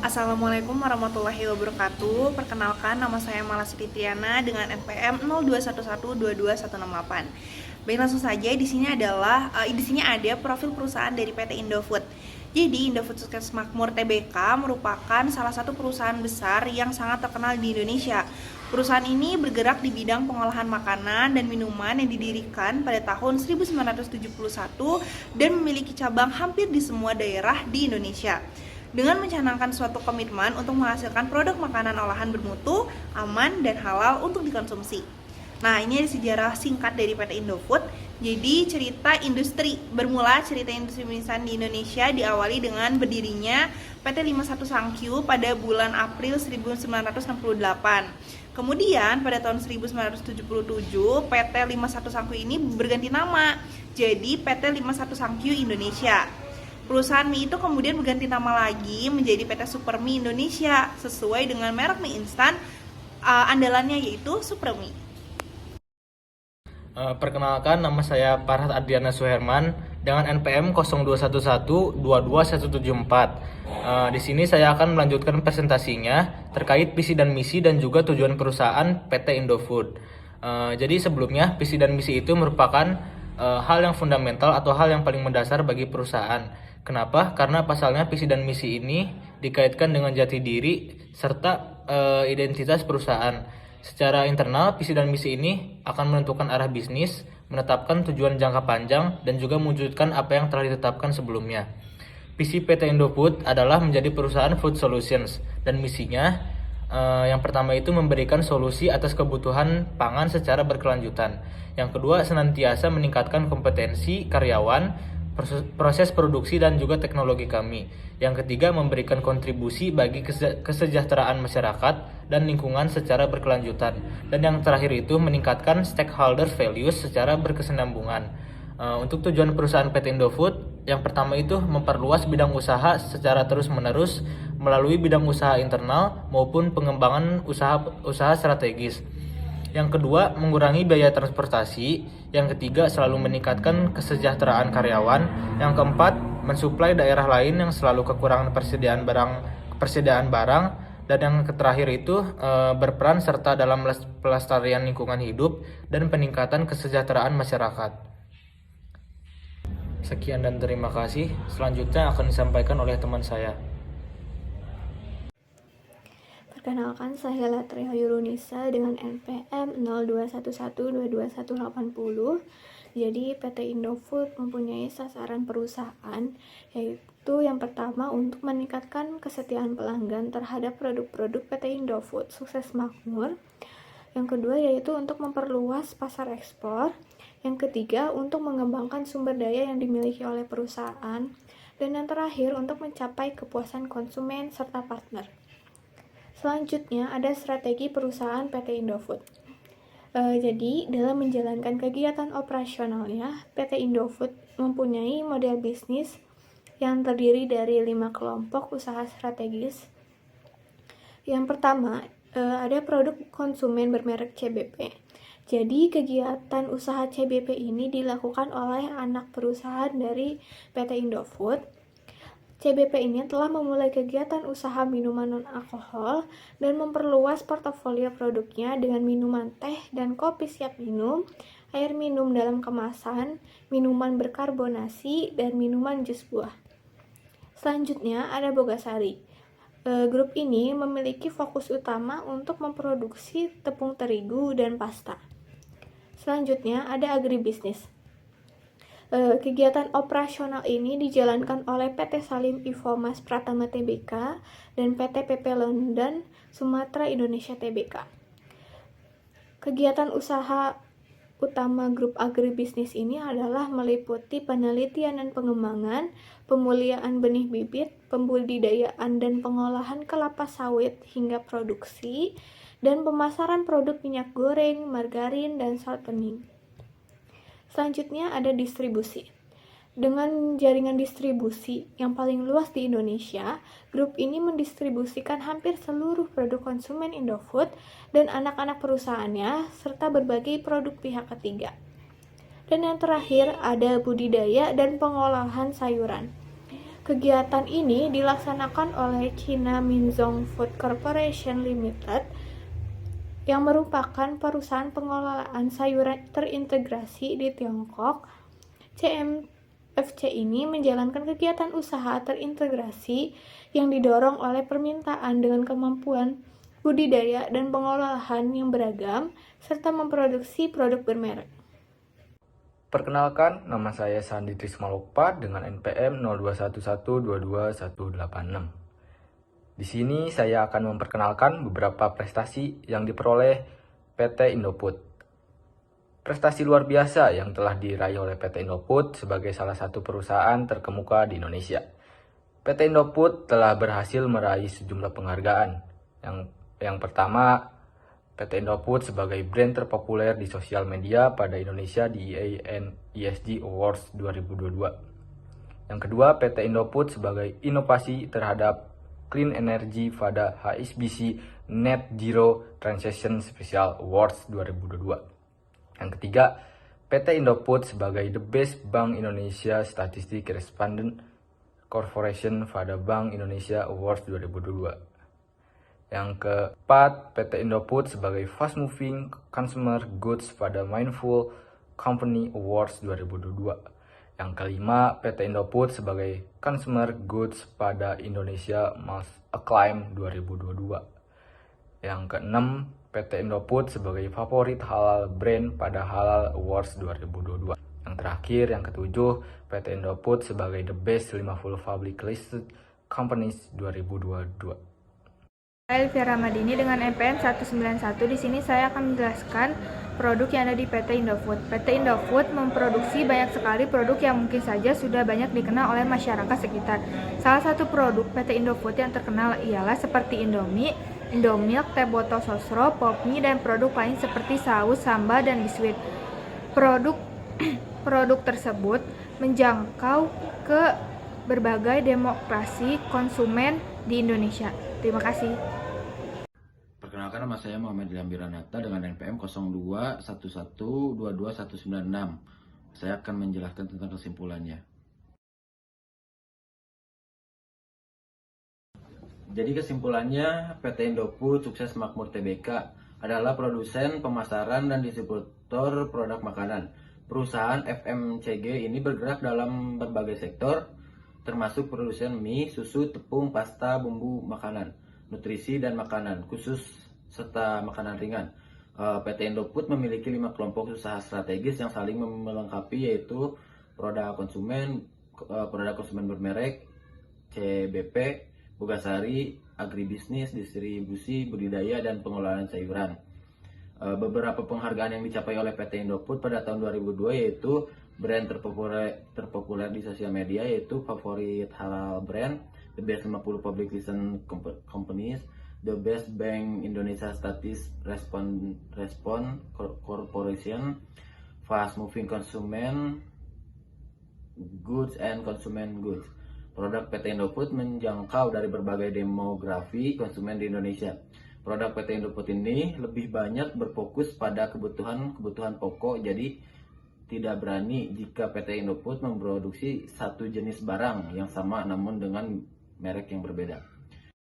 Assalamualaikum warahmatullahi wabarakatuh. Perkenalkan, nama saya Malasri Tiana dengan NPM 0211221168. Baik, langsung saja. Di sini ada profil perusahaan dari PT Indofood. Jadi, Indofood Sukses Makmur Tbk merupakan salah satu perusahaan besar yang sangat terkenal di Indonesia. Perusahaan ini bergerak di bidang pengolahan makanan dan minuman yang didirikan pada tahun 1971 dan memiliki cabang hampir di semua daerah di Indonesia dengan mencanangkan suatu komitmen untuk menghasilkan produk makanan olahan bermutu, aman, dan halal untuk dikonsumsi. Nah, ini ada sejarah singkat dari PT Indofood. Jadi, cerita industri mie instan di Indonesia diawali dengan berdirinya PT 51 Sangkyu pada bulan April 1968. Kemudian pada tahun 1977, PT 51 Sangkyu ini berganti nama jadi PT 51 Sangkyu Indonesia. Perusahaan mie itu kemudian berganti nama lagi menjadi PT Supermie Indonesia sesuai dengan merek mie instan andalannya yaitu Supermie. Perkenalkan, nama saya Farhat Adriana Suherman dengan NPM 0211221174. Di sini saya akan melanjutkan presentasinya terkait visi dan misi dan juga tujuan perusahaan PT Indofood. Jadi sebelumnya visi dan misi itu merupakan hal yang fundamental atau hal yang paling mendasar bagi perusahaan. Kenapa? Karena pasalnya visi dan misi ini dikaitkan dengan jati diri serta identitas perusahaan. Secara internal, visi dan misi ini akan menentukan arah bisnis, menetapkan tujuan jangka panjang, dan juga mewujudkan apa yang telah ditetapkan sebelumnya. Visi PT Indofood adalah menjadi perusahaan food solutions, dan misinya yang pertama itu memberikan solusi atas kebutuhan pangan secara berkelanjutan. Yang kedua, senantiasa meningkatkan kompetensi karyawan, proses produksi dan juga teknologi kami. Yang ketiga, memberikan kontribusi bagi kesejahteraan masyarakat dan lingkungan secara berkelanjutan. Dan yang terakhir itu meningkatkan stakeholder values secara berkesinambungan. Untuk tujuan perusahaan PT Indofood, yang pertama itu memperluas bidang usaha secara terus-menerus melalui bidang usaha internal maupun pengembangan usaha strategis. Yang kedua, mengurangi biaya transportasi. Yang ketiga, selalu meningkatkan kesejahteraan karyawan. Yang keempat, mensuplai daerah lain yang selalu kekurangan persediaan barang. Dan yang terakhir itu berperan serta dalam pelestarian lingkungan hidup dan peningkatan kesejahteraan masyarakat. Sekian dan terima kasih. Selanjutnya akan disampaikan oleh teman saya. Perkenalkan, saya Latria Yurunisa dengan NPM 0211221180. Jadi PT Indofood mempunyai sasaran perusahaan, yaitu yang pertama untuk meningkatkan kesetiaan pelanggan terhadap produk-produk PT Indofood Sukses Makmur. Yang kedua yaitu untuk memperluas pasar ekspor. Yang ketiga untuk mengembangkan sumber daya yang dimiliki oleh perusahaan. Dan yang terakhir untuk mencapai kepuasan konsumen serta partner. Selanjutnya ada strategi perusahaan PT Indofood. Jadi dalam menjalankan kegiatan operasionalnya, PT Indofood mempunyai model bisnis yang terdiri dari 5 kelompok usaha strategis. Yang pertama, ada produk konsumen bermerek CBP. Jadi kegiatan usaha CBP ini dilakukan oleh anak perusahaan dari PT Indofood. CBP ini telah memulai kegiatan usaha minuman non-alkohol dan memperluas portofolio produknya dengan minuman teh dan kopi siap minum, air minum dalam kemasan, minuman berkarbonasi, dan minuman jus buah. Selanjutnya ada Bogasari. Grup ini memiliki fokus utama untuk memproduksi tepung terigu dan pasta. Selanjutnya ada agribisnis. Kegiatan operasional ini dijalankan oleh PT Salim Infomas Pratama Tbk dan PT PP London Sumatera Indonesia Tbk. Kegiatan usaha utama grup agribisnis ini adalah meliputi penelitian dan pengembangan, pemuliaan benih bibit, pembudidayaan dan pengolahan kelapa sawit hingga produksi, dan pemasaran produk minyak goreng, margarin, dan salt bening. Selanjutnya ada distribusi. Dengan jaringan distribusi yang paling luas di Indonesia, grup ini mendistribusikan hampir seluruh produk konsumen Indofood dan anak-anak perusahaannya, serta berbagai produk pihak ketiga. Dan yang terakhir ada budidaya dan pengolahan sayuran. Kegiatan ini dilaksanakan oleh China Minzhong Food Corporation Limited yang merupakan perusahaan pengelolaan sayuran terintegrasi di Tiongkok. CMFC ini menjalankan kegiatan usaha terintegrasi yang didorong oleh permintaan dengan kemampuan budidaya dan pengolahan yang beragam, serta memproduksi produk bermerek. Perkenalkan, nama saya Sandi Trismalokpa dengan NPM 0211222186. Di sini saya akan memperkenalkan beberapa prestasi yang diperoleh PT Indofood. Prestasi luar biasa yang telah diraih oleh PT Indofood sebagai salah satu perusahaan terkemuka di Indonesia. PT Indofood telah berhasil meraih sejumlah penghargaan. Yang pertama, PT Indofood sebagai brand terpopuler di sosial media pada Indonesia di ESG Awards 2022. Yang kedua, PT Indofood sebagai inovasi terhadap clean energy pada HSBC Net Zero Transition Special Awards 2022. Yang ketiga, PT Indofood sebagai The Best Bank Indonesia Statistic Respondent Corporation pada Bank Indonesia Awards 2022. Yang keempat, PT Indofood sebagai Fast Moving Consumer Goods pada Mindful Company Awards 2022. Yang kelima, PT Indofood sebagai Consumer Goods pada Indonesia Most Acclaimed 2022. Yang keenam, PT Indofood sebagai Favorit Halal Brand pada Halal Awards 2022. Yang terakhir, yang ketujuh, PT Indofood sebagai The Best 50 Public Listed Companies 2022. Saya Elvira Ramadini dengan NPM 191. Di sini saya akan menjelaskan produk yang ada di PT Indofood. PT Indofood memproduksi banyak sekali produk yang mungkin saja sudah banyak dikenal oleh masyarakat sekitar. Salah satu produk PT Indofood yang terkenal ialah seperti Indomie, Indomilk, teh botol sosro, Popmi, dan produk lain seperti saus, sambal, dan biskuit. Produk tersebut menjangkau ke berbagai demografis konsumen di Indonesia. Terima kasih. Perkenalkan, nama saya Muhammad Ilham Biranata dengan NPM 0211222196. Saya akan menjelaskan tentang kesimpulannya. Jadi kesimpulannya, PT Indofood Sukses Makmur Tbk adalah produsen, pemasaran, dan distributor produk makanan. Perusahaan FMCG ini bergerak dalam berbagai sektor, termasuk produsen mie, susu, tepung, pasta, bumbu makanan, nutrisi dan makanan khusus, serta makanan ringan. PT Indofood memiliki 5 kelompok usaha strategis yang saling melengkapi, yaitu produk konsumen bermerek, CBP, Bogasari, agribisnis, distribusi, budidaya, dan pengelolaan sayuran. Beberapa penghargaan yang dicapai oleh PT Indofood pada tahun 2002 yaitu brand terpopuler di sosial media, yaitu Favorit Halal Brand, The Best 50 Public Listed Companies, The Best Bank Indonesia Statis Respond Corporation, Fast Moving Consumer Goods and Consumer Goods. Produk PT Indofood menjangkau dari berbagai demografi konsumen di Indonesia. Produk PT Indofood ini lebih banyak berfokus pada kebutuhan pokok, jadi tidak berani jika PT Indofood memproduksi satu jenis barang yang sama namun dengan merek yang berbeda.